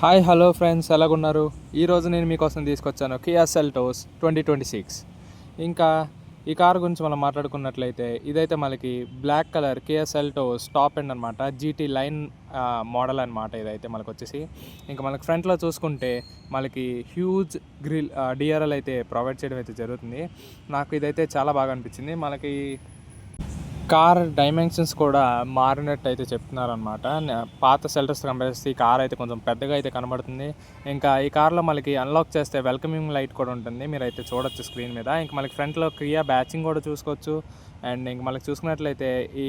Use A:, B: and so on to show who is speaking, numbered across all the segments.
A: Hi hello friends, ఎలాగున్నారు? ఈరోజు నేను మీకోసం తీసుకొచ్చాను కియా సెల్టోస్ 2026. ఇంకా ఈ కార్ గురించి మనం మాట్లాడుకున్నట్లయితే ఇదైతే మనకి black colour Kia Seltos top end అనమాట. జీటీ లైన్ మోడల్ అనమాట. ఇదైతే మనకు వచ్చేసి ఇంకా మనకి ఫ్రంట్లో చూసుకుంటే మనకి హ్యూజ్ గ్రిల్ డిఆర్ఎల్ అయితే ప్రొవైడ్ చేయడం అయితే జరుగుతుంది. నాకు ఇదైతే చాలా బాగా అనిపించింది. మనకి కార్ డైమెన్షన్స్ కూడా మారినట్టు అయితే చెప్తున్నారనమాట. పాత సెల్టర్స్ కంపేర్ చేస్తే ఈ కార్ అయితే కొంచెం పెద్దగా అయితే కనబడుతుంది. ఇంకా ఈ కార్లో మనకి అన్లాక్ చేస్తే వెల్కమింగ్ లైట్ కూడా ఉంటుంది, మీరైతే చూడొచ్చు స్క్రీన్ మీద. ఇంకా మనకి ఫ్రంట్లో కియా బ్యాచింగ్ కూడా చూసుకోవచ్చు. అండ్ ఇంక మనకి చూసుకున్నట్లయితే ఈ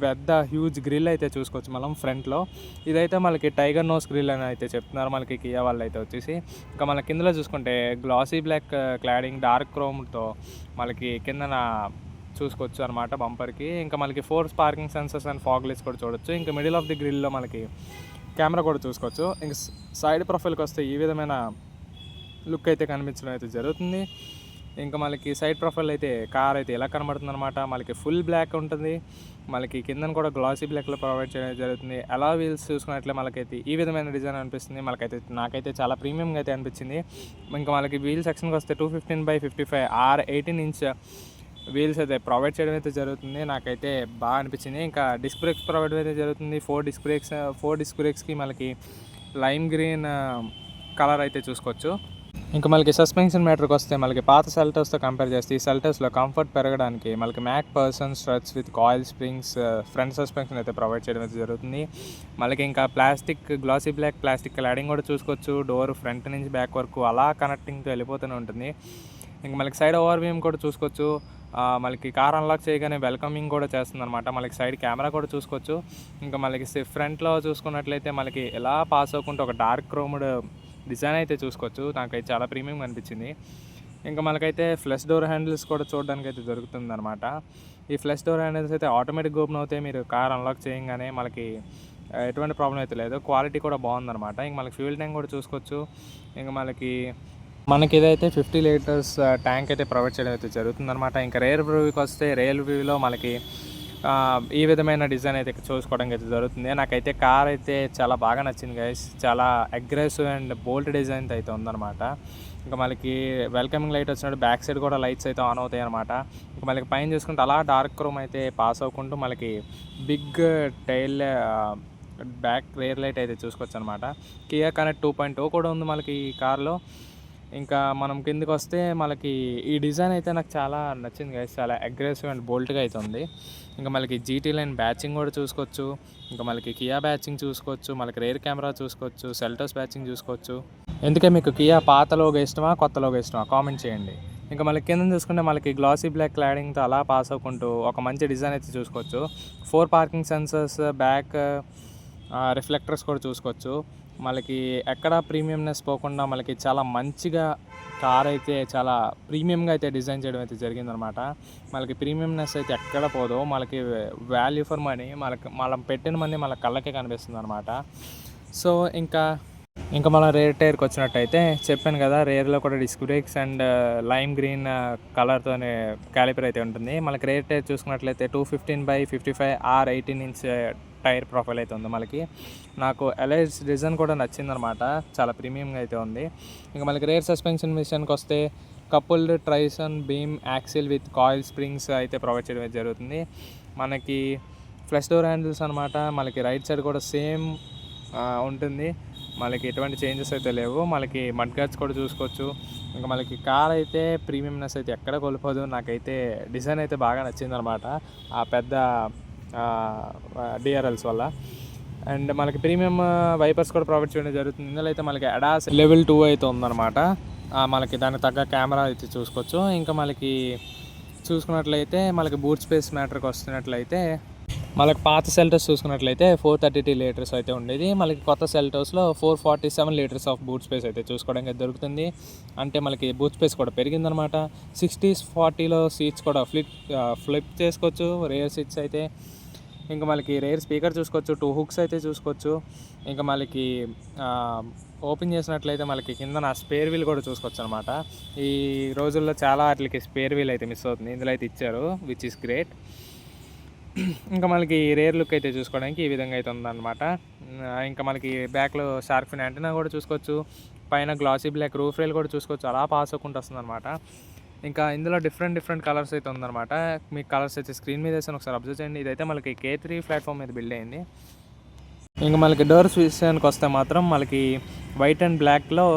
A: పెద్ద హ్యూజ్ గ్రిల్ అయితే చూసుకోవచ్చు మనం ఫ్రంట్లో. ఇదైతే మనకి టైగర్ నోస్ గ్రిల్ అని అయితే చెప్తున్నారు మనకి కియా వాళ్ళు అయితే వచ్చేసి. ఇంకా మన కిందలో చూసుకుంటే గ్లాసీ బ్లాక్ క్లాడింగ్ డార్క్ క్రోమ్తో మనకి కిందన చూసుకోవచ్చు అనమాట బంపర్కి. ఇంకా మనకి 4 parking sensors and fog lights కూడా చూడొచ్చు. ఇంకా మిడిల్ ఆఫ్ ది గ్రిల్లో మనకి కెమెరా కూడా చూసుకోవచ్చు. ఇంకా సైడ్ ప్రొఫైల్కి వస్తే ఈ విధమైన లుక్ అయితే కనిపించడం అయితే జరుగుతుంది. ఇంకా మనకి సైడ్ ప్రొఫైల్ అయితే కార్ అయితే ఎలా కనబడుతుంది అనమాట. మనకి ఫుల్ బ్లాక్ ఉంటుంది. మనకి కిందన కూడా గ్లాసీ బ్లాక్లో ప్రొవైడ్ చేయడం జరుగుతుంది. అలా వీల్స్ చూసుకున్నట్లే మనకైతే ఈ విధమైన డిజైన్ అనిపిస్తుంది. నాకైతే చాలా ప్రీమియంగా అయితే అనిపించింది. ఇంకా మనకి వీల్ సెక్షన్కి వస్తే 215/55 R18 ఇంచ్ వీల్స్ అయితే ప్రొవైడ్ చేయడం అయితే జరుగుతుంది. నాకైతే బాగా అనిపించింది. ఇంకా డిస్క్ బ్రేక్స్ ప్రొవైడ్ అయితే జరుగుతుంది. 4 డిస్క్ బ్రేక్స్కి మనకి లైమ్ గ్రీన్ కలర్ అయితే చూసుకోవచ్చు. ఇంకా మనకి సస్పెన్షన్ మ్యాటర్కి వస్తే మనకి పాత సెల్టర్స్తో కంపేర్ చేస్తే ఈ సెల్టర్స్లో కంఫర్ట్ పెరగడానికి మనకి McPherson struts with coil springs front suspension అయితే ప్రొవైడ్ చేయడం అయితే జరుగుతుంది. మనకి ఇంకా గ్లాసీ బ్లాక్ ప్లాస్టిక్ క్లాడింగ్ కూడా చూసుకోవచ్చు. డోర్ ఫ్రంట్ నుంచి బ్యాక్ వరకు అలా కనెక్టింగ్తో వెళ్ళిపోతూనే ఉంటుంది. ఇంకా మనకి సైడ్ ఓవర్ వ్యూమ్ కూడా చూసుకోవచ్చు. మనకి కార్ అన్లాక్ చేయగానే వెల్కమింగ్ కూడా చేస్తుంది అనమాట. మనకి సైడ్ కెమెరా కూడా చూసుకోవచ్చు. ఇంకా మనకి ఫ్రంట్లో చూసుకున్నట్లయితే మనకి ఎలా పాస్ అవ్వకుండా ఒక డార్క్ క్రోమ్డ్ డిజైన్ అయితే చూసుకోవచ్చు. నాకైతే చాలా ప్రీమియం అనిపించింది. ఇంకా మనకైతే ఫ్లష్ డోర్ హ్యాండిల్స్ కూడా చూడడానికి అయితే దొరుకుతుంది అనమాట. ఈ ఫ్లష్ డోర్ హ్యాండిల్స్ అయితే ఆటోమేటిక్ ఓపెన్ అవుతాయి. మీరు కార్ అన్లాక్ చేయగానే మనకి ఎటువంటి ప్రాబ్లం అయితే లేదు. క్వాలిటీ కూడా బాగుందన్నమాట. ఇంక మనకి ఫ్యూల్ ట్యాంక్ కూడా చూసుకోవచ్చు. ఇంకా మనకి ఇదైతే 50 లీటర్స్ ట్యాంక్ అయితే ప్రొవైడ్ చేయడం అయితే జరుగుతుందన్నమాట. ఇంకా రేర్ వ్యూకి వస్తే రేర్ వ్యూలో మనకి ఈ విధమైన డిజైన్ అయితే చూసుకోవడానికి అయితే జరుగుతుంది. నాకైతే కార్ అయితే చాలా బాగా నచ్చింది గైస్. చాలా అగ్రెసివ్ అండ్ బోల్డ్ డిజైన్ అయితే ఉందన్నమాట. ఇంకా మనకి వెల్కమింగ్ లైట్ వచ్చినట్టు బ్యాక్ సైడ్ కూడా లైట్స్ అయితే ఆన్ అవుతాయి అనమాట. ఇంకా మనకి పైన చూసుకుంటే అలా డార్క్ క్రోమ్ అయితే పాస్ అవ్వకుంటూ మనకి big tail back rear light అయితే చూసుకోవచ్చు అనమాట. కియా కనెక్ట్ 2.0 కూడా ఉంది మనకి ఈ కార్లో. ఇంకా మనం కిందకి వస్తే మనకి ఈ డిజైన్ అయితే నాకు చాలా నచ్చింది గైస్. చాలా అగ్రెసివ్ అండ్ బోల్ట్గా అయితే ఉంది. ఇంకా మనకి జీటీ లైన్ బ్యాచింగ్ కూడా చూసుకోవచ్చు. ఇంకా మనకి కియా బ్యాచింగ్ చూసుకోవచ్చు. మనకి రేర్ కెమెరా చూసుకోవచ్చు. సెల్టోస్ బ్యాచింగ్ చూసుకోవచ్చు. ఎందుకే మీకు కియా పాత లోగో ఇష్టమా కొత్త లోగో ఇష్టమా కామెంట్ చేయండి. ఇంకా మనకి కింద చూసుకుంటే మనకి గ్లాసీ బ్లాక్ క్లాడింగ్తో అలా పాస్ అవ్వకుంటూ ఒక మంచి డిజైన్ అయితే చూసుకోవచ్చు. 4 పార్కింగ్ సెన్సర్స్, బ్యాక్ రిఫ్లెక్టర్స్ కూడా చూసుకోవచ్చు. మనకి ఎక్కడ ప్రీమియంనెస్ పోకుండా మనకి చాలా మంచిగా కార్ అయితే చాలా ప్రీమియంగా అయితే డిజైన్ చేయడం అయితే జరిగిందనమాట. మనకి ప్రీమియంనెస్ అయితే ఎక్కడ పోదో, మనకి వాల్యూ ఫర్ మనీ మనం పెట్టిన మనీ మన కళ్ళకే కనిపిస్తుంది అనమాట. సో ఇంకా మన రేర్ టైర్కి వచ్చినట్టయితే చెప్పాను కదా, రేర్లో కూడా disc brakes and lime green కలర్తోనే క్యాలిపర్ అయితే ఉంటుంది. మనకి రేర్ టైర్ చూసుకున్నట్లయితే 215/55 R18 ఇంచ్ టైర్ ప్రొఫైల్ అయితే ఉంది మనకి. నాకు ఎలైజ్ డిజైన్ కూడా నచ్చిందనమాట. చాలా ప్రీమియంగా అయితే ఉంది. ఇంకా మనకి రేర్ సస్పెన్షన్ మిషన్కి వస్తే coupled torsion beam axle with coil springs అయితే ప్రొవైడ్ చేయడం జరుగుతుంది. మనకి ఫ్లష్ డోర్ హ్యాండిల్స్ అనమాట. మనకి రైట్ సైడ్ కూడా సేమ్ ఉంటుంది. మనకి ఎటువంటి చేంజెస్ అయితే లేవు. మనకి మడ్ గార్డ్స్ కూడా చూసుకోవచ్చు. ఇంకా మనకి కార్ అయితే ప్రీమియంనెస్ అయితే ఎక్కడ కోల్పోదు. నాకైతే డిజైన్ అయితే బాగా నచ్చిందనమాట ఆ పెద్ద డిఆర్ఎల్స్ వల్ల. అండ్ మనకి ప్రీమియం వైపర్స్ కూడా ప్రొవైడ్ చేయడం జరుగుతుంది. ఇందులో అయితే మనకి అడాస్ లెవెల్ 2 అయితే ఉందన్నమాట. మనకి దానికి తగ్గ కెమెరా అయితే చూసుకోవచ్చు. ఇంకా మనకి చూసుకున్నట్లయితే మనకి బూట్ స్పేస్ మ్యాటర్కి వస్తున్నట్లయితే మనకి పాత సెల్టర్స్ చూసుకున్నట్లయితే 432 లీటర్స్ అయితే ఉండేది. మనకి కొత్త సెల్టర్స్లో 447 లీటర్స్ ఆఫ్ బూట్ స్పేస్ అయితే చూసుకోవడానికి దొరుకుతుంది. అంటే మనకి బూట్ స్పేస్ కూడా పెరిగిందనమాట. 60/40లో సీట్స్ కూడా ఫ్లిప్ చేసుకోవచ్చు రేర్ సీట్స్ అయితే. ఇంకా మనకి రేర్ స్పీకర్ చూసుకోవచ్చు. 2 హుక్స్ అయితే చూసుకోవచ్చు. ఇంకా మనకి ఓపెన్ చేసినట్లయితే మనకి కింద నా స్పేర్ వీల్ కూడా చూసుకోవచ్చు అనమాట. ఈ రోజుల్లో చాలా వాటికి స్పేర్ వీల్ అయితే మిస్ అవుతుంది. ఇందులో అయితే ఇచ్చారు, విచ్ ఈస్ గ్రేట్. ఇంకా మనకి రేర్ లుక్ అయితే చూసుకోవడానికి ఈ విధంగా అయితే ఉందన్నమాట. ఇంకా మనకి బ్యాక్‌లో షార్క్ ఫిన్ యాంటెన్నా కూడా చూసుకోవచ్చు. పైన గ్లాసీ బ్లాక్ రూఫ్ రైల్ కూడా చూసుకోవచ్చు. అలా పాస్ అవ్వకుండా వస్తుందన్నమాట. ఇంకా ఇందులో డిఫరెంట్ కలర్స్ అయితే ఉందన్నమాట. మీకు కలర్స్ అయితే స్క్రీన్ మీద వేసాను, ఒకసారి అబ్జర్వ్ చేయండి. ఇదైతే మనకి K3 ప్లాట్‌ఫామ్ మీద బిల్డ్ అయింది. ఇంక మనకి డోర్స్ విషయానికి వస్తే మాత్రం మనకి వైట్ అండ్ బ్లాక్‌లో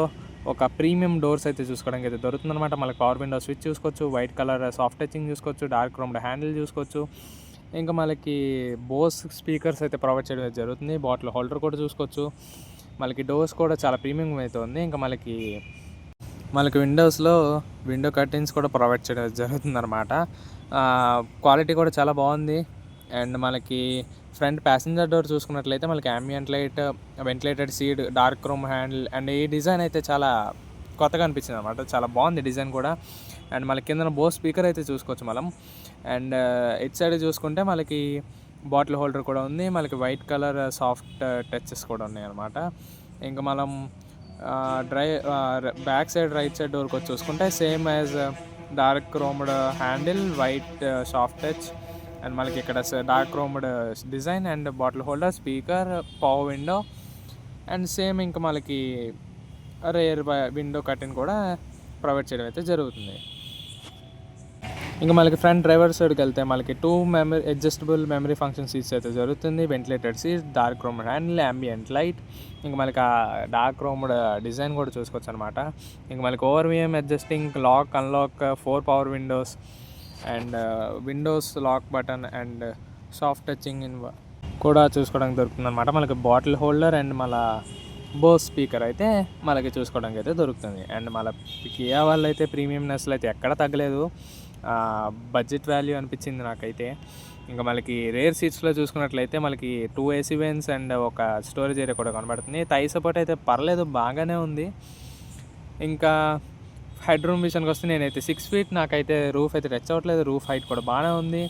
A: ఒక ప్రీమియం డోర్స్ అయితే చూసుకోవడానికి అయితే దొరుకుతుందన్నమాట. మనకి పవర్ విండో స్విచ్ చూసుకోవచ్చు, వైట్ కలర్ సాఫ్ట్ టచింగ్ చూసుకోవచ్చు, డార్క్ క్రోమ్డ్ హ్యాండిల్ చూసుకోవచ్చు. ఇంకా మనకి బోస్ స్పీకర్స్ అయితే ప్రొవైడ్ చేయడం అయితే జరుగుతుంది. బాటిల్ హోల్డర్ కూడా చూసుకోవచ్చు. మనకి డోర్స్ కూడా చాలా ప్రీమియం అయితే ఉంది. ఇంకా మనకి విండోస్లో విండో కర్టెన్స్ కూడా ప్రొవైడ్ చేయడం జరుగుతుందన్నమాట. క్వాలిటీ కూడా చాలా బాగుంది. అండ్ మనకి ఫ్రంట్ ప్యాసింజర్ డోర్ చూసుకున్నట్లయితే మనకి ambient light, ventilated seat, dark chrome handle and ఈ డిజైన్ అయితే చాలా కొత్తగా అనిపించింది అనమాట. చాలా బాగుంది డిజైన్ కూడా. అండ్ మనకి కింద బోస్ స్పీకర్ అయితే చూసుకోవచ్చు మనం. అండ్ ఇటు సైడ్ చూసుకుంటే మనకి బాటిల్ హోల్డర్ కూడా ఉంది. మనకి వైట్ కలర్ సాఫ్ట్ టచెస్ కూడా ఉన్నాయి అనమాట. ఇంకా మనం బ్యాక్ సైడ్ రైట్ సైడ్ డోర్కి వచ్చి చూసుకుంటే same as dark chromed handle, white soft touch and మనకి ఇక్కడ dark chromed design and bottle holder, speaker, power window and same ఇంకా మనకి రేర్ విండో కర్టెన్ కూడా ప్రొవైడ్ చేయడం అయితే జరుగుతుంది. ఇంకా మనకి ఫ్రంట్ డ్రైవర్ సైడ్కి వెళ్తే మనకి 2 అడ్జస్టబుల్ మెమరీ ఫంక్షన్ సీట్స్ అయితే జరుగుతుంది. Ventilated seat, dark chromed handle, ambient light, ఇంకా మనకి ఆ డార్క్ క్రోమ్డ్ డిజైన్ కూడా చూసుకోవచ్చు అనమాట. ఇంకా మనకి ORVM adjusting, lock, unlock, 4 power windows and windows lock button and soft touching కూడా చూసుకోవడానికి దొరుకుతుంది అనమాట. మనకి bottle holder and Bose speaker అయితే మనకి చూసుకోవడానికి అయితే దొరుకుతుంది. అండ్ కియా వాళ్ళు అయితే ప్రీమియంనెస్లో అయితే ఎక్కడ తగ్గలేదు. బడ్జెట్ వాల్యూ అనిపించింది నాకైతే. ఇంకా మనకి రేర్ సీట్స్లో చూసుకున్నట్లయితే మనకి 2 AC వెన్స్ అండ్ ఒక స్టోరేజ్ ఏరియా కూడా కనబడుతుంది. థై సపోర్ట్ అయితే పర్లేదు, బాగానే ఉంది. ఇంకా హెడ్ రూమ్ విషయానికి వస్తే నేనైతే 6 feet, నాకైతే రూఫ్ అయితే టచ్ అవ్వట్లేదు. రూఫ్ హైట్ కూడా బాగానే ఉంది.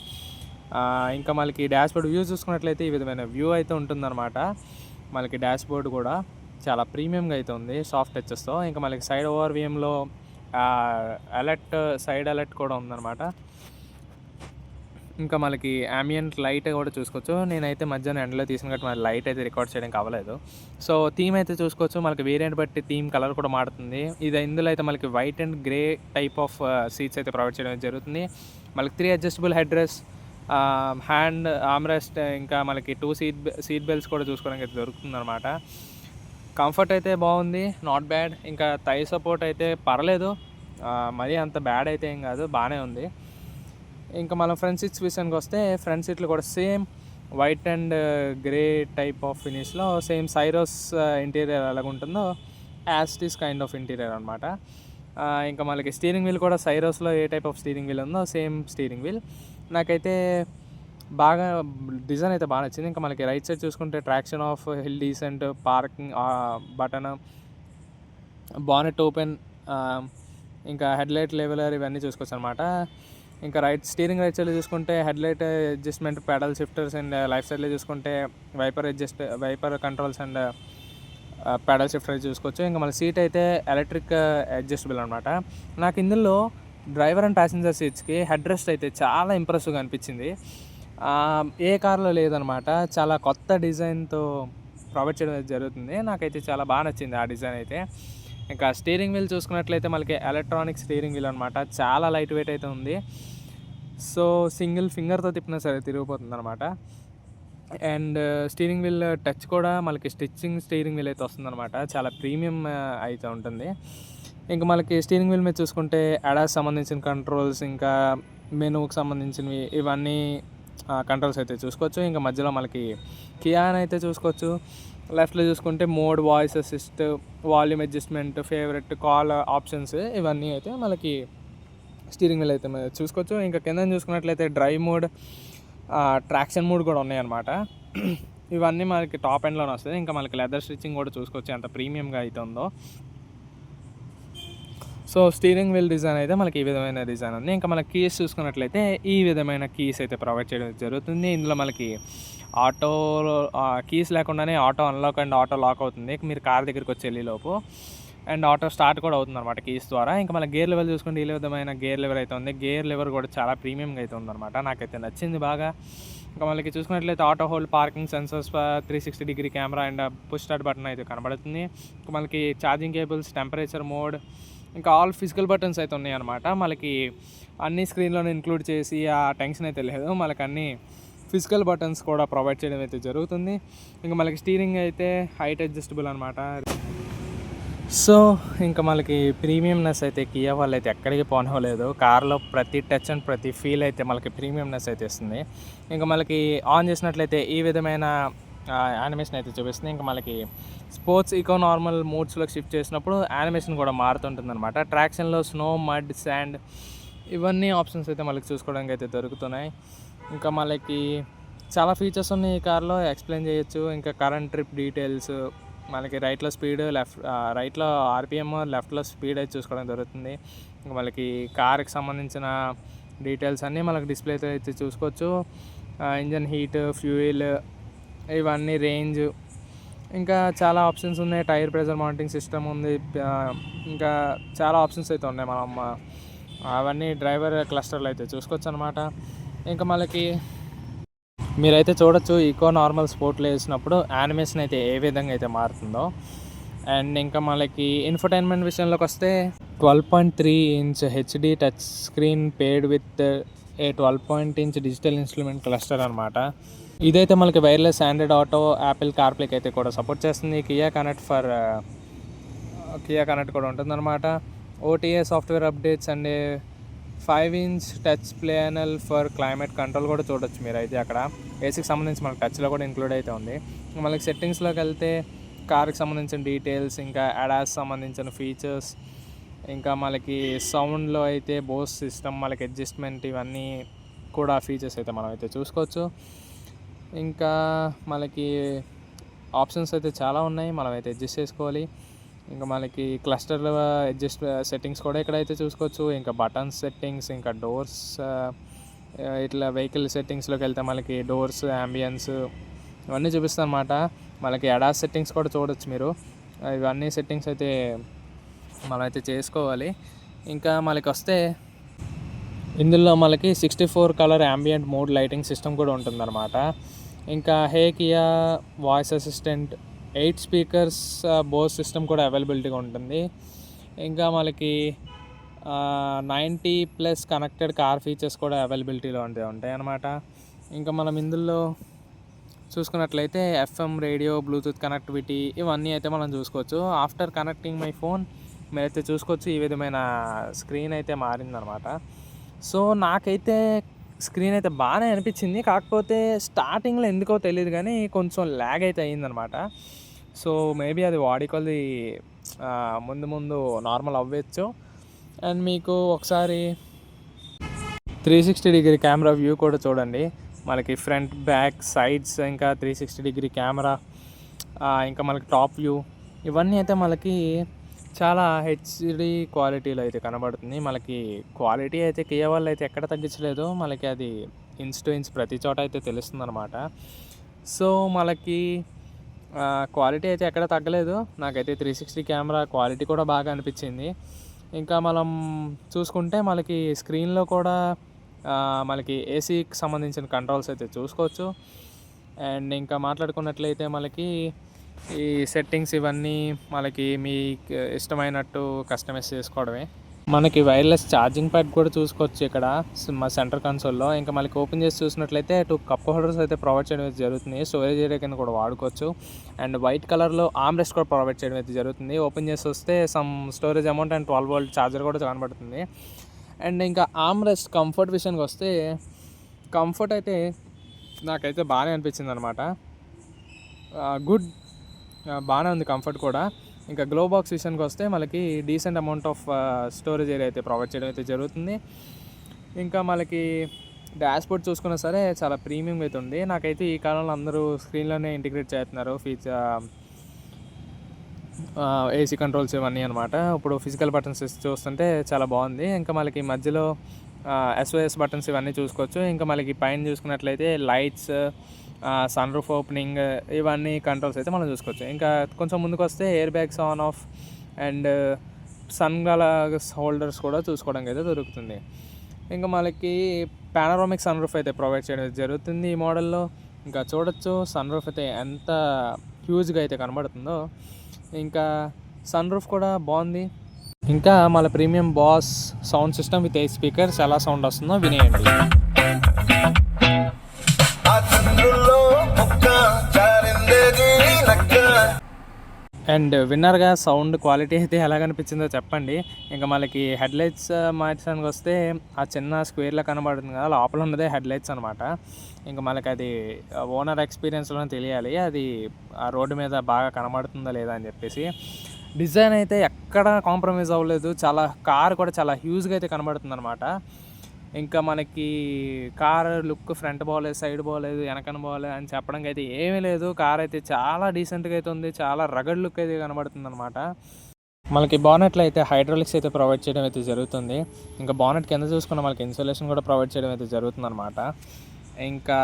A: ఇంకా మనకి డాష్ బోర్డ్ వ్యూ చూసుకున్నట్లయితే ఈ విధమైన వ్యూ అయితే ఉంటుందన్నమాట. మనకి డాష్ బోర్డ్ కూడా చాలా ప్రీమియంగా అయితే ఉంది సాఫ్ట్ టచెస్తో. ఇంకా మనకి సైడ్ ఓవర్విఎంలో సైడ్ అలర్ట్ కూడా ఉందన్నమాట. ఇంకా మనకి యాంబియంట్ లైట్ కూడా చూసుకోవచ్చు. నేనైతే మధ్యాహ్నం ఎండలో తీసిన కాబట్టి మన లైట్ అయితే రికార్డ్ చేయడానికి అవ్వలేదు. సో థీమ్ అయితే చూసుకోవచ్చు. మనకి వేరియంట్ బట్టి థీమ్ కలర్ కూడా మారుతుంది. ఇందులో అయితే మనకి white and grey type of seats అయితే ప్రొవైడ్ చేయడం జరుగుతుంది. మనకి 3 adjustable head rest, hand armrest, ఇంకా మనకి 2 సీట్ బెల్ట్స్ కూడా చూసుకోవడానికి అయితే దొరుకుతుంది అనమాట. కంఫర్ట్ అయితే బాగుంది, నాట్ బ్యాడ్. ఇంకా థై సపోర్ట్ అయితే పర్లేదు, మరీ అంత బ్యాడ్ అయితే ఏం కాదు, బాగానే ఉంది. ఇంకా మనం ఫ్రంట్ సీట్స్ విషయానికి వస్తే ఫ్రంట్ సీట్లు కూడా same white and grey type of ఫినిష్లో సేమ్ సైరోస్ ఇంటీరియర్ ఎలాగ ఉంటుందో యాస్టిస్ కైండ్ ఆఫ్ ఇంటీరియర్ అనమాట. ఇంకా మనకి స్టీరింగ్ వీల్ కూడా సైరోస్లో ఏ టైప్ ఆఫ్ స్టీరింగ్ వీల్ ఉందో సేమ్ స్టీరింగ్ వీల్. నాకైతే బాగా డిజైన్ అయితే బాగా నచ్చింది. ఇంకా మనకి రైట్ సైడ్ చూసుకుంటే traction off, hill descent, parking button, bonnet open, ఇంకా హెడ్లైట్ లెవెలర్ ఇవన్నీ చూసుకోవచ్చు అనమాట. ఇంకా స్టీరింగ్ రైట్ సైడ్లో చూసుకుంటే headlight adjustment, paddle shifters and left సైడ్లో చూసుకుంటే wiper controls and paddle shifter చూసుకోవచ్చు. ఇంకా మన సీట్ అయితే ఎలక్ట్రిక్ అడ్జస్టబుల్ అనమాట. నాకు ఇందులో డ్రైవర్ అండ్ ప్యాసింజర్ సీట్స్కి హెడ్ రెస్ట్ అయితే చాలా ఇంప్రెసివ్గా అనిపించింది. ఏ కార్లో లేదనమాట. చాలా కొత్త డిజైన్తో ప్రొవైడ్ చేయడం జరుగుతుంది. నాకైతే చాలా బాగా నచ్చింది ఆ డిజైన్ అయితే. ఇంకా స్టీరింగ్ వీల్ చూసుకున్నట్లయితే మనకి ఎలక్ట్రానిక్ స్టీరింగ్ వీల్ అనమాట. చాలా లైట్ వెయిట్ అయితే ఉంది. సో సింగిల్ ఫింగర్తో తిప్పినా సరే తిరిగిపోతుంది అనమాట. అండ్ స్టీరింగ్ వీల్ టచ్ కూడా మనకి స్టిచ్చింగ్ స్టీరింగ్ వీల్ అయితే వస్తుందన్నమాట. చాలా ప్రీమియం అయితే ఉంటుంది. ఇంకా మనకి స్టీరింగ్ వీల్ మీద చూసుకుంటే అడాస్ సంబంధించిన కంట్రోల్స్, ఇంకా మెనూకి సంబంధించినవి ఇవన్నీ కంట్రోల్స్ అయితే చూసుకోవచ్చు. ఇంకా మధ్యలో మనకి కియాన్ అయితే చూసుకోవచ్చు. లెఫ్ట్లో చూసుకుంటే mode, voice assist, volume adjustment, favourite, call options ఇవన్నీ అయితే మనకి స్టీరింగ్ వీల్ అయితే చూసుకోవచ్చు. ఇంకా కింద చూసుకున్నట్లయితే డ్రైవ్ మోడ్, ట్రాక్షన్ మోడ్ కూడా ఉన్నాయన్నమాట. ఇవన్నీ మనకి టాప్ ఎండ్లోనే వస్తుంది. ఇంకా మనకి లెదర్ స్టిచ్చింగ్ కూడా చూసుకోవచ్చు ఎంత ప్రీమియంగా అయితే ఉందో. సో స్టీరింగ్ వీల్ డిజైన్ అయితే మనకి ఈ విధమైన డిజైన్ ఉంది. ఇంకా మన కీస్ చూసుకున్నట్లయితే ఈ విధమైన కీస్ అయితే ప్రొవైడ్ చేయడం జరుగుతుంది. ఇందులో మనకి ఆటో కీస్ లేకుండానే auto unlock and auto lock అవుతుంది మీరు కార్ దగ్గరికి వచ్చి వెళ్ళేలోపు. అండ్ ఆటో స్టార్ట్ కూడా అవుతుంది అనమాట కీస్ ద్వారా. ఇంకా మన గేర్ లెవెల్ చూసుకుంటే ఈ విధమైన గేర్ లెవెల్ అయితే ఉంది. గేర్ లెవెల్ కూడా చాలా ప్రీమియంగా అయితే ఉందన్నమాట. నాకైతే నచ్చింది బాగా. ఇంకా మనకి చూసుకున్నట్లయితే auto hold, parking sensors, 360 degree camera and push start button అయితే కనబడుతుంది. ఇంకా మనకి ఛార్జింగ్ కేబుల్స్, టెంపరేచర్ మోడ్, ఇంకా ఆల్ ఫిజికల్ బటన్స్ అయితే ఉన్నాయి అనమాట. మనకి అన్ని స్క్రీన్లోనే ఇంక్లూడ్ చేసి ఆ టెన్షన్ అయితే లేదు. మనకి అన్ని ఫిజికల్ బటన్స్ కూడా ప్రొవైడ్ చేయడం అయితే జరుగుతుంది. ఇంకా మనకి స్టీరింగ్ అయితే హైట్ అడ్జస్టబుల్ అనమాట. సో ఇంకా మనకి ప్రీమియంనెస్ అయితే కియా వాళ్ళు అయితే ఎక్కడికి పోనివ్వలేదు. కార్లో ప్రతి టచ్ అండ్ ప్రతి ఫీల్ అయితే మనకి ప్రీమియంనెస్ అయితే ఇస్తుంది. ఇంకా మనకి ఆన్ చేసినట్లయితే ఈ విధమైన యానిమేషన్ అయితే చూపిస్తుంది. ఇంకా మనకి స్పోర్ట్స్, ఈకో, నార్మల్ మోడ్స్లోకి షిఫ్ట్ చేసినప్పుడు యానిమేషన్ కూడా మారుతుంటుంది అనమాట. ట్రాక్షన్లో స్నో, మడ్, శాండ్ ఇవన్నీ ఆప్షన్స్ అయితే మనకి చూసుకోవడానికి అయితే దొరుకుతున్నాయి. ఇంకా మనకి చాలా ఫీచర్స్ ఉన్నాయి ఈ కార్లో, ఎక్స్ప్లెయిన్ చేయొచ్చు. ఇంకా కరెంట్ ట్రిప్ డీటెయిల్స్, మనకి రైట్లో స్పీడ్, రైట్లో ఆర్పిఎం, లెఫ్ట్లో స్పీడ్ అయితే చూసుకోవడం జరుగుతుంది. ఇంకా మనకి కార్కి సంబంధించిన డీటెయిల్స్ అన్నీ మనకి డిస్ప్లేతో అయితే చూసుకోవచ్చు. ఇంజన్ హీట్, ఫ్యూయిల్, ఇవన్నీ రేంజ్, ఇంకా చాలా ఆప్షన్స్ ఉన్నాయి. టైర్ ప్రెజర్ మానిటరింగ్ సిస్టమ్ ఉంది. ఇంకా చాలా ఆప్షన్స్ అయితే ఉన్నాయి. మనం అవన్నీ డ్రైవర్ క్లస్టర్లో అయితే చూసుకోవచ్చు అనమాట. ఇంకా మనకి మీరైతే చూడొచ్చు ఈకో, నార్మల్, స్పోర్ట్లో వేసినప్పుడు యానిమేషన్ అయితే ఏ విధంగా అయితే మారుతుందో. అండ్ ఇంకా మనకి ఇన్ఫర్టైన్మెంట్ విషయంలోకి వస్తే 12.3 inch HD touch screen paid with a 12 inch digital instrument cluster అనమాట. ఇదైతే మనకి వైర్లెస్, ఆండ్రాయిడ్ ఆటో, యాపిల్ కార్ప్లేకి అయితే కూడా సపోర్ట్ చేస్తుంది. కియా కనెక్ట్ కూడా ఉంటుందన్నమాట. OTA software updates and 5 inch touch panel for climate control కూడా చూడొచ్చు మీరు అయితే అక్కడ. ఏసీకి సంబంధించి మనకి టచ్లో కూడా ఇంక్లూడ్ అయితే ఉంది. మనకి సెట్టింగ్స్లోకి వెళ్తే కార్కి సంబంధించిన డీటెయిల్స్, ఇంకా అడాస్ సంబంధించిన ఫీచర్స్, ఇంకా మనకి సౌండ్లో అయితే బోస్ సిస్టమ్, మనకి అడ్జస్ట్మెంట్, ఇవన్నీ కూడా ఫీచర్స్ అయితే మనం అయితే చూసుకోవచ్చు. ఇంకా మనకి ఆప్షన్స్ అయితే చాలా ఉన్నాయి, మనం అయితే అడ్జస్ట్ చేసుకోవాలి. ఇంకా మనకి క్లస్టర్ అడ్జస్ట్ సెట్టింగ్స్ కూడా ఇక్కడైతే చూసుకోవచ్చు. ఇంకా బటన్స్ సెట్టింగ్స్, ఇంకా డోర్స్, ఇట్లా వెహికల్ సెట్టింగ్స్లోకి వెళ్తే మనకి డోర్స్, అంబియన్స్ ఇవన్నీ చూపిస్తాను అనమాట. మనకి అడాస్ సెట్టింగ్స్ కూడా చూడొచ్చు మీరు. ఇవన్నీ సెట్టింగ్స్ అయితే మనం అయితే చేసుకోవాలి. ఇంకా మనకి వస్తే ఇందులో మనకి 64 colour ambient mode lighting system కూడా ఉంటుందన్నమాట. ఇంకా hey Kia voice assistant, 8 speakers Bose system కూడా అవైలబిలిటీగా ఉంటుంది. ఇంకా మనకి 90+ కనెక్టెడ్ కార్ ఫీచర్స్ కూడా అవైలబిలిటీలో ఉంటాయి అన్నమాట. ఇంకా మనం ఇందులో చూసుకున్నట్లయితే ఎఫ్ఎం రేడియో, బ్లూటూత్ కనెక్టివిటీ ఇవన్నీ అయితే మనం చూసుకోవచ్చు. ఆఫ్టర్ కనెక్టింగ్ మై ఫోన్ మీరైతే చూసుకోవచ్చు ఈ విధమైన స్క్రీన్ అయితే మారిందనమాట. సో నాకైతే స్క్రీన్ అయితే బాగానే అనిపించింది. కాకపోతే స్టార్టింగ్లో ఎందుకో తెలియదు కానీ కొంచెం ల్యాగ్ అయితే అయ్యిందనమాట. సో మేబీ అది వాడుకోవాలి, ముందు నార్మల్ అవ్వచ్చు. అండ్ మీకు ఒకసారి 360 డిగ్రీ కెమెరా వ్యూ కూడా చూడండి. మనకి ఫ్రంట్, బ్యాక్, సైడ్స్, ఇంకా 360 డిగ్రీ కెమెరా, ఇంకా మనకి టాప్ వ్యూ, ఇవన్నీ అయితే మనకి చాలా హెచ్డి క్వాలిటీలో అయితే కనబడుతుంది. మనకి క్వాలిటీ అయితే కియా వాళ్ళు అయితే ఎక్కడ తగ్గించలేదు. మనకి అది ఇంచ్ టు ఇంచ్ ప్రతి చోట అయితే తెలుస్తుంది అనమాట. సో మనకి క్వాలిటీ అయితే ఎక్కడ తగ్గలేదు. నాకైతే 360 కెమెరా క్వాలిటీ కూడా బాగా అనిపించింది. ఇంకా మనం చూసుకుంటే మనకి స్క్రీన్లో కూడా మనకి ఏసీకి సంబంధించిన కంట్రోల్స్ అయితే చూసుకోవచ్చు. అండ్ ఇంకా మాట్లాడుకున్నట్లయితే మనకి ఈ సెట్టింగ్స్ ఇవన్నీ మనకి మీకు ఇష్టమైనట్టు కస్టమైజ్ చేసుకోవడమే. మనకి వైర్లెస్ ఛార్జింగ్ ప్యాడ్ కూడా చూసుకోవచ్చు ఇక్కడ మా సెంటర్ కన్సోల్లో. ఇంకా మనకి ఓపెన్ చేసి చూసినట్లయితే 2 కప్ హోల్డర్స్ అయితే ప్రొవైడ్ చేయడం అయితే జరుగుతుంది. స్టోరేజ్ ఏరియా కింద కూడా వాడుకోవచ్చు. అండ్ వైట్ కలర్లో ఆర్మ్ రెస్ట్ కూడా ప్రొవైడ్ చేయడం అయితే జరుగుతుంది. ఓపెన్ చేసి వస్తే some storage amount and 12 volt charger కూడా కనబడుతుంది. అండ్ ఇంకా ఆర్మ్ రెస్ట్ కంఫర్ట్ విషయానికి వస్తే కంఫర్ట్ అయితే నాకైతే బాగానే అనిపించింది అనమాట. గుడ్, బాగానే ఉంది కంఫర్ట్ కూడా. ఇంకా గ్లో బాక్స్ విషయానికి వస్తే మనకి decent amount of storage area అయితే ప్రొవైడ్ చేయడం అయితే జరుగుతుంది. ఇంకా మనకి డాష్బోర్డ్ చూసుకున్నా సరే చాలా ప్రీమియం అయితే ఉంది. నాకైతే ఈ కాలంలో అందరూ స్క్రీన్లోనే ఇంటిగ్రేట్ చేస్తున్నారు ఏసీ కంట్రోల్స్ ఇవన్నీ అనమాట. ఇప్పుడు ఫిజికల్ బటన్స్ చూస్తుంటే చాలా బాగుంది. ఇంకా మనకి మధ్యలో ఎస్ఓఎస్ బటన్స్ ఇవన్నీ చూసుకోవచ్చు. ఇంకా మనకి పైన చూసుకున్నట్లయితే లైట్స్, సన్ రూఫ్ ఓపెనింగ్, ఇవన్నీ కంట్రోల్స్ అయితే మనం చూసుకోవచ్చు. ఇంకా కొంచెం ముందుకు వస్తే airbags on off and sunglass holders కూడా చూసుకోవడానికి అయితే దొరుకుతుంది. ఇంకా మనకి పానోరామిక్ సన్ రూఫ్ అయితే ప్రొవైడ్ చేయడం జరుగుతుంది ఈ మోడల్లో. ఇంకా చూడొచ్చు సన్ రూఫ్ అయితే ఎంత హ్యూజ్గా అయితే కనబడుతుందో. ఇంకా సన్ రూఫ్ కూడా బాగుంది. ఇంకా మన premium boss sound system with 8 speakers ఎలా సౌండ్ వస్తుందో వినేయండి. అండ్ విన్నర్గా సౌండ్ క్వాలిటీ అయితే ఎలా కనిపించిందో చెప్పండి. ఇంకా మనకి హెడ్లైట్స్ మార్చడానికి వస్తే ఆ చిన్న స్క్వేర్లో కనబడుతుంది కదా, లోపల ఉన్నదే హెడ్లైట్స్ అనమాట. ఇంకా మనకి అది ఓనర్ ఎక్స్పీరియన్స్లోనే తెలియాలి అది ఆ రోడ్డు మీద బాగా కనబడుతుందా లేదా అని చెప్పేసి. డిజైన్ అయితే ఎక్కడ కాంప్రమైజ్ అవ్వలేదు. కార్ కూడా చాలా హ్యూజ్గా అయితే కనబడుతుంది అనమాట. ఇంకా మనకి కార్ లుక్ ఫ్రంట్ బాగోలేదు, సైడ్ బాగోలేదు, వెనకన బాగోలేదు అని చెప్పడానికి అయితే ఏమీ లేదు. కార్ అయితే చాలా డీసెంట్గా అయితే ఉంది. చాలా రగడ్ లుక్ అయితే కనబడుతుంది అనమాట. మనకి బానెట్లో అయితే హైడ్రాలిక్స్ అయితే ప్రొవైడ్ చేయడం అయితే జరుగుతుంది. ఇంకా బానెట్ కింద చూసుకున్న మనకి ఇన్సులేషన్ కూడా ప్రొవైడ్ చేయడం అయితే జరుగుతుంది అనమాట. ఇంకా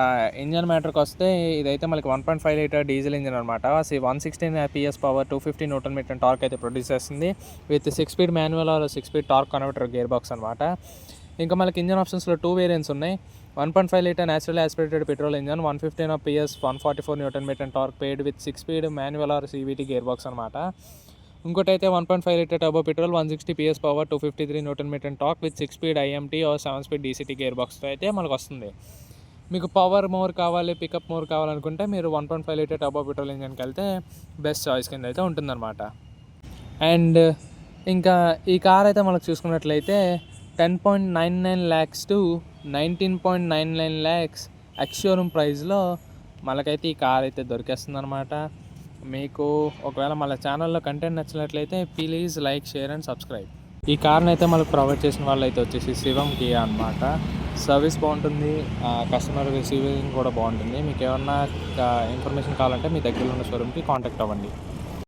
A: ఇంజన్ మ్యాటర్కి వస్తే ఇదైతే మనకి 1.5 లీటర్ డీజిల్ ఇంజన్ అనమాట. 116 PS power, 250 newton metre torque అయితే ప్రొడ్యూస్ చేస్తుంది with 6 speed manual or 6 speed torque converter gearbox అనమాట. ఇంకా మనకి ఇంజన్ ఆప్షన్స్లో 2 వేరియంట్స్ ఉన్నాయి. 1.5 litre natural aspirated petrol engine, 115 PS, 144 newton metre torque paired with 6 speed manual or CVT gearbox అనమాట. ఇంకోటి అయితే 1.5 litre turbo petrol, 160 PS power, 253 newton metre torque with 6 speed IMT are 7 speed DCT gear బాక్స్తో అయితే మనకు వస్తుంది. మీకు power more కావాలి, pickup more కావాలనుకుంటే మీరు 1.5 లీటర్ టర్బో పెట్రోల్ ఇంజన్కి వెళ్తే బెస్ట్ చాయిస్ కింద అయితే ఉంటుందన్నమాట. అండ్ ఇంకా ఈ కార్ అయితే మనకు చూసుకున్నట్లయితే 10.99 lakhs to 19.99 lakhs ఎక్స్-షోరూమ్ ప్రైస్లో మనకైతే ఈ కార్ అయితే దొరికేస్తుంది అనమాట. మీకు ఒకవేళ మన ఛానల్లో కంటెంట్ నచ్చినట్లయితే please like, share and subscribe. ఈ కార్ని అయితే మనకు ప్రొవైడ్ చేసిన వాళ్ళు అయితే వచ్చేసి శివం కియా అనమాట. సర్వీస్ బాగుంటుంది, కస్టమర్ రిసీవింగ్ కూడా బాగుంటుంది. మీకు ఏమన్నా ఇన్ఫర్మేషన్ కావాలంటే మీ దగ్గరలో ఉన్న షోరూమ్కి కాంటాక్ట్ అవ్వండి.